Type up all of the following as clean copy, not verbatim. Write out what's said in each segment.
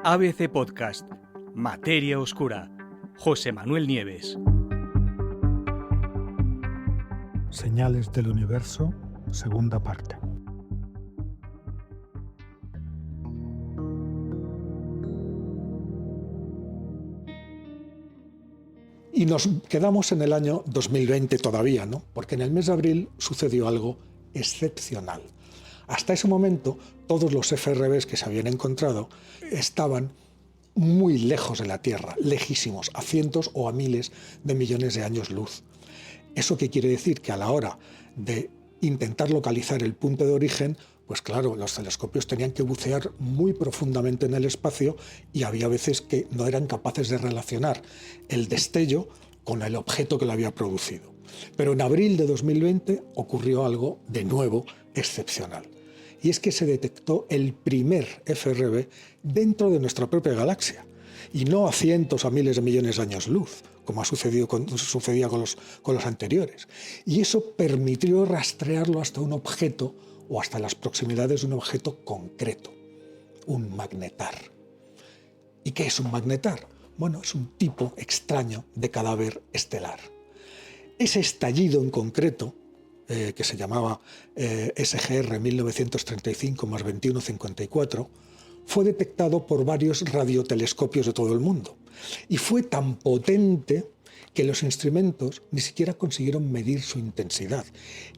ABC Podcast, Materia Oscura, José Manuel Nieves. Señales del universo, segunda parte. Y nos quedamos en el año 2020 todavía, ¿no? Porque en el mes de abril sucedió algo excepcional. Hasta ese momento, todos los FRBs que se habían encontrado estaban muy lejos de la Tierra, lejísimos, a cientos o a miles de millones de años luz. ¿Eso qué quiere decir? Que a la hora de intentar localizar el punto de origen, pues claro, los telescopios tenían que bucear muy profundamente en el espacio y había veces que no eran capaces de relacionar el destello con el objeto que lo había producido. Pero en abril de 2020 ocurrió algo de nuevo excepcional. Y es que se detectó el primer FRB dentro de nuestra propia galaxia. Y no a cientos, a miles de millones de años luz, como sucedía con los anteriores. Y eso permitió rastrearlo hasta un objeto o hasta las proximidades de un objeto concreto, un magnetar. ¿Y qué es un magnetar? Bueno, es un tipo extraño de cadáver estelar. Ese estallido en concreto, que se llamaba SGR 1935+2154, fue detectado por varios radiotelescopios de todo el mundo. Y fue tan potente que los instrumentos ni siquiera consiguieron medir su intensidad.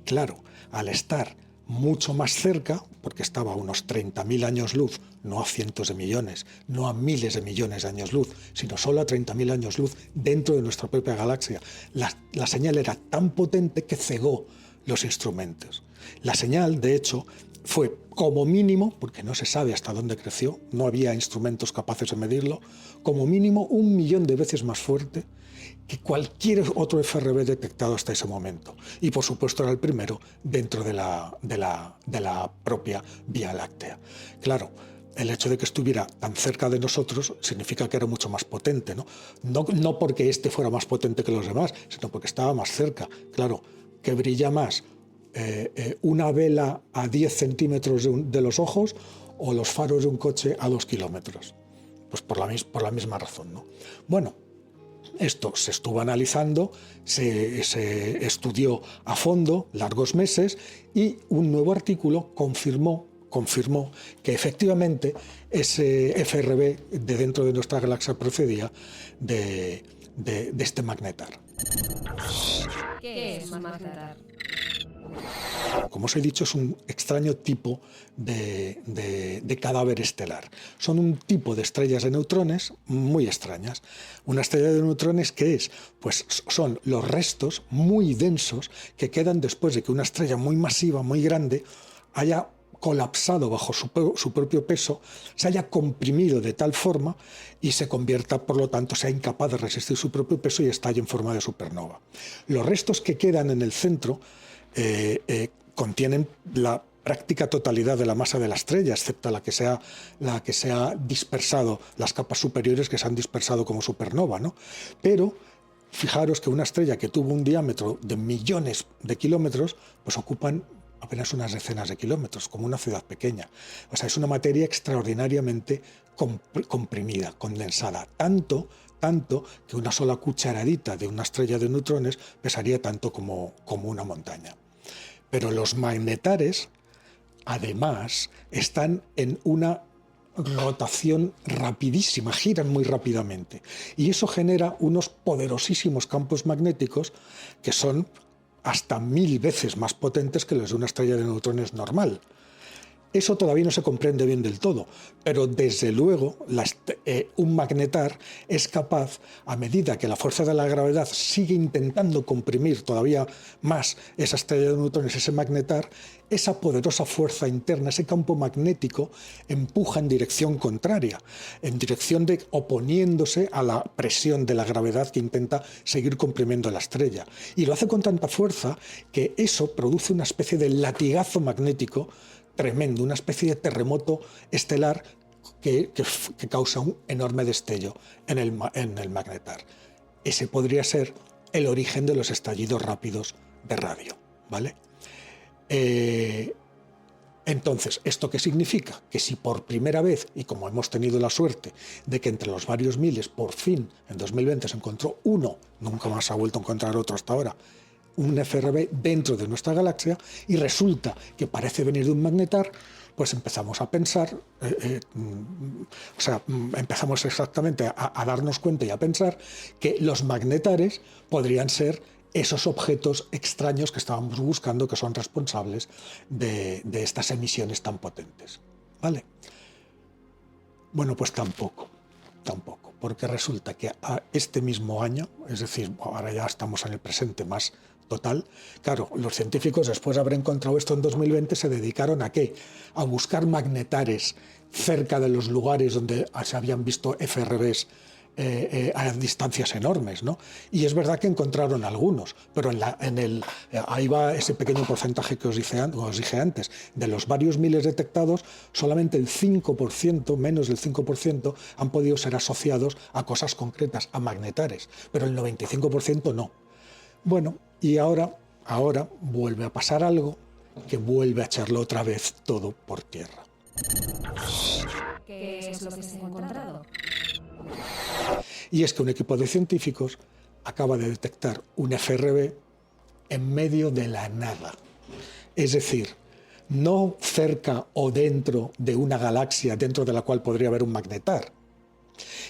Claro, al estar mucho más cerca, porque estaba a unos 30.000 años luz, no a cientos de millones, no a miles de millones de años luz, sino solo a 30.000 años luz dentro de nuestra propia galaxia, la señal era tan potente que cegó los instrumentos. La señal, de hecho, fue como mínimo, porque no se sabe hasta dónde creció, no había instrumentos capaces de medirlo, como mínimo 1.000.000 de veces más fuerte que cualquier otro FRB detectado hasta ese momento. Y por supuesto era el primero dentro de la propia Vía Láctea. Claro, el hecho de que estuviera tan cerca de nosotros significa que era mucho más potente, ¿no? No porque este fuera más potente que los demás, sino porque estaba más cerca. Claro, que brilla más una vela a 10 centímetros de los ojos o los faros de un coche a 2 kilómetros. Pues por la misma razón, ¿no? Bueno, esto se estuvo analizando, se estudió a fondo, largos meses, y un nuevo artículo confirmó que efectivamente ese FRB de dentro de nuestra galaxia procedía de este magnetar. ¿Qué es un magnetar? Como os he dicho, es un extraño tipo de cadáver estelar. Son un tipo de estrellas de neutrones muy extrañas. Una estrella de neutrones, ¿qué es? Pues son los restos muy densos que quedan después de que una estrella muy masiva, muy grande, haya colapsado bajo su propio peso, se haya comprimido de tal forma y se convierta, por lo tanto, sea incapaz de resistir su propio peso y estalle en forma de supernova. Los restos que quedan en el centro contienen la práctica totalidad de la masa de la estrella, excepto la que se ha dispersado, las capas superiores que se han dispersado como supernova, ¿no? Pero fijaros que una estrella que tuvo un diámetro de millones de kilómetros, pues ocupan apenas unas decenas de kilómetros, como una ciudad pequeña. O sea, es una materia extraordinariamente comprimida, condensada, tanto que una sola cucharadita de una estrella de neutrones pesaría tanto como una montaña. Pero los magnetares, además, están en una rotación rapidísima, giran muy rápidamente. Y eso genera unos poderosísimos campos magnéticos que son hasta 1000 veces más potentes que los de una estrella de neutrones normal. Eso todavía no se comprende bien del todo, pero desde luego un magnetar es capaz, a medida que la fuerza de la gravedad sigue intentando comprimir todavía más esa estrella de neutrones, ese magnetar, esa poderosa fuerza interna, ese campo magnético, empuja en dirección contraria, en dirección de oponiéndose a la presión de la gravedad que intenta seguir comprimiendo la estrella. Y lo hace con tanta fuerza que eso produce una especie de latigazo magnético tremendo, una especie de terremoto estelar que causa un enorme destello en el magnetar. Ese podría ser el origen de los estallidos rápidos de radio, ¿vale? Entonces, ¿esto qué significa? Que si por primera vez, y como hemos tenido la suerte de que entre los varios miles, por fin, en 2020 se encontró uno, nunca más se ha vuelto a encontrar otro hasta ahora, un FRB dentro de nuestra galaxia, y resulta que parece venir de un magnetar, pues empezamos a pensar, empezamos exactamente a darnos cuenta y a pensar que los magnetares podrían ser esos objetos extraños que estábamos buscando, que son responsables de estas emisiones tan potentes. ¿Vale? Bueno, pues tampoco, porque resulta que a este mismo año, es decir, ahora ya estamos en el presente más total, claro, los científicos, después de haber encontrado esto en 2020, se dedicaron ¿a qué? A buscar magnetares cerca de los lugares donde se habían visto FRBs a distancias enormes, ¿no? Y es verdad que encontraron algunos, pero ahí va ese pequeño porcentaje que os dije antes, de los varios miles detectados, solamente el 5%, menos del 5%, han podido ser asociados a cosas concretas, a magnetares, pero el 95% no. Bueno, y ahora vuelve a pasar algo que vuelve a echarlo otra vez todo por tierra. ¿Qué es lo que se ha encontrado? Y es que un equipo de científicos acaba de detectar un FRB en medio de la nada. Es decir, no cerca o dentro de una galaxia dentro de la cual podría haber un magnetar,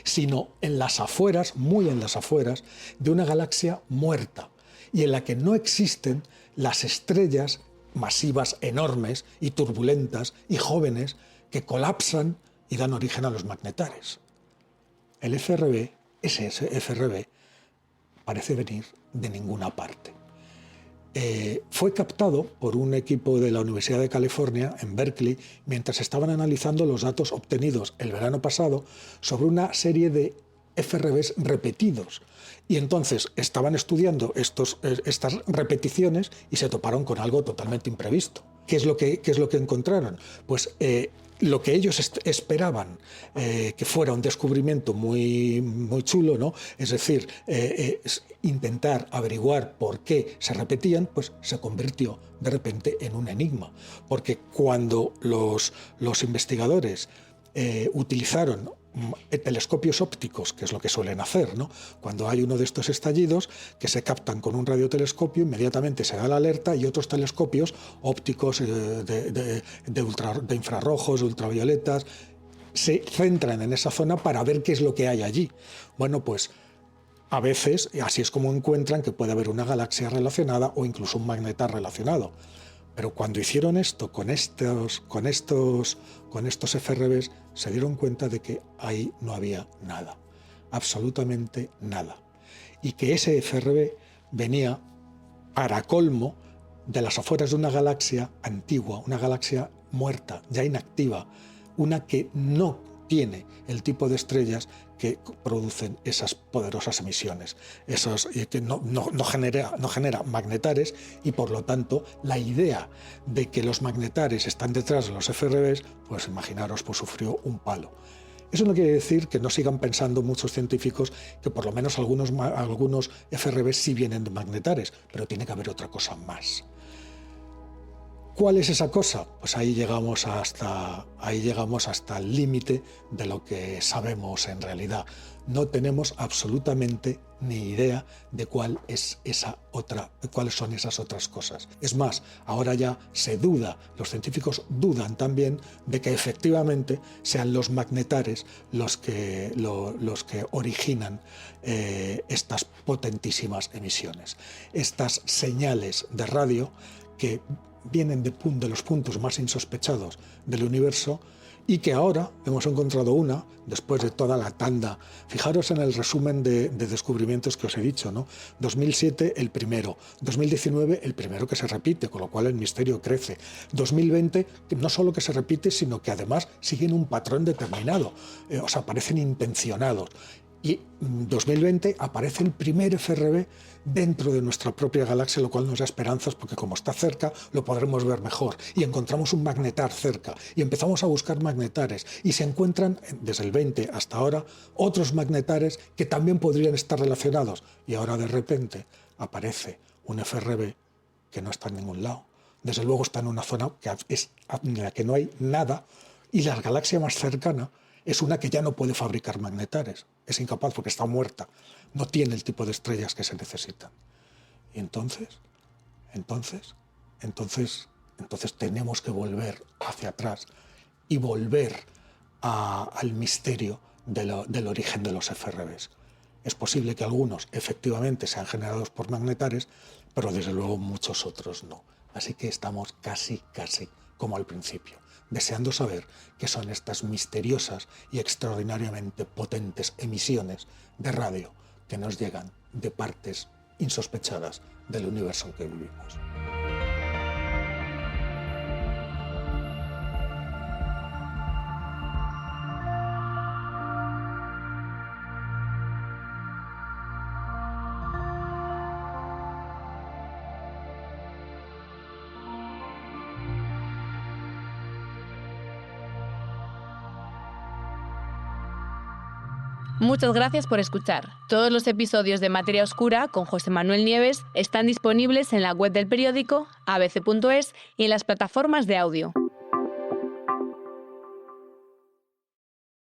sino en las afueras, muy en las afueras, de una galaxia muerta y en la que no existen las estrellas masivas enormes y turbulentas y jóvenes que colapsan y dan origen a los magnetares. El FRB, ese FRB, parece venir de ninguna parte. Fue captado por un equipo de la Universidad de California, en Berkeley, mientras estaban analizando los datos obtenidos el verano pasado sobre una serie de FRBs repetidos. Y entonces estaban estudiando estas repeticiones y se toparon con algo totalmente imprevisto. ¿Qué es lo que encontraron? Pues lo que ellos esperaban que fuera un descubrimiento muy, muy chulo, ¿no? Es decir, intentar averiguar por qué se repetían, pues se convirtió de repente en un enigma. Porque cuando los investigadores utilizaron telescopios ópticos, que es lo que suelen hacer, ¿no? Cuando hay uno de estos estallidos que se captan con un radiotelescopio, inmediatamente se da la alerta y otros telescopios ópticos de infrarrojos, de ultravioletas, se centran en esa zona para ver qué es lo que hay allí. Bueno, pues a veces así es como encuentran que puede haber una galaxia relacionada o incluso un magnetar relacionado. Pero cuando hicieron esto con estos FRBs, se dieron cuenta de que ahí no había nada, absolutamente nada. Y que ese FRB venía, para colmo, de las afueras de una galaxia antigua, una galaxia muerta, ya inactiva, una que no tiene el tipo de estrellas que producen esas poderosas emisiones, que no genera magnetares, y por lo tanto la idea de que los magnetares están detrás de los FRBs, pues imaginaros, pues sufrió un palo. Eso no quiere decir que no sigan pensando muchos científicos que por lo menos algunos FRBs sí vienen de magnetares, pero tiene que haber otra cosa más. ¿Cuál es esa cosa? Pues ahí llegamos hasta el límite de lo que sabemos en realidad. No tenemos absolutamente ni idea de cuáles son esas otras cosas. Es más, ahora ya se duda, los científicos dudan también de que efectivamente sean los magnetares los que originan estas potentísimas emisiones. Estas señales de radio que vienen de los puntos más insospechados del universo y que ahora hemos encontrado una, después de toda la tanda. Fijaros en el resumen de descubrimientos que os he dicho, ¿no? 2007 el primero, 2019 el primero que se repite, con lo cual el misterio crece. 2020 no solo que se repite, sino que además siguen un patrón determinado, parecen intencionados. Y en 2020 aparece el primer FRB dentro de nuestra propia galaxia, lo cual nos da esperanzas porque como está cerca lo podremos ver mejor. Y encontramos un magnetar cerca y empezamos a buscar magnetares y se encuentran, desde el 20 hasta ahora, otros magnetares que también podrían estar relacionados. Y ahora de repente aparece un FRB que no está en ningún lado, desde luego está en una zona en la que no hay nada, y la galaxia más cercana es una que ya no puede fabricar magnetares. Es incapaz porque está muerta. No tiene el tipo de estrellas que se necesitan. Y entonces tenemos que volver hacia atrás y volver al misterio del origen de los FRBs. Es posible que algunos efectivamente sean generados por magnetares, pero desde luego muchos otros no. Así que estamos casi como al principio, deseando saber qué son estas misteriosas y extraordinariamente potentes emisiones de radio que nos llegan de partes insospechadas del universo en que vivimos. Muchas gracias por escuchar. Todos los episodios de Materia Oscura con José Manuel Nieves están disponibles en la web del periódico, abc.es y en las plataformas de audio.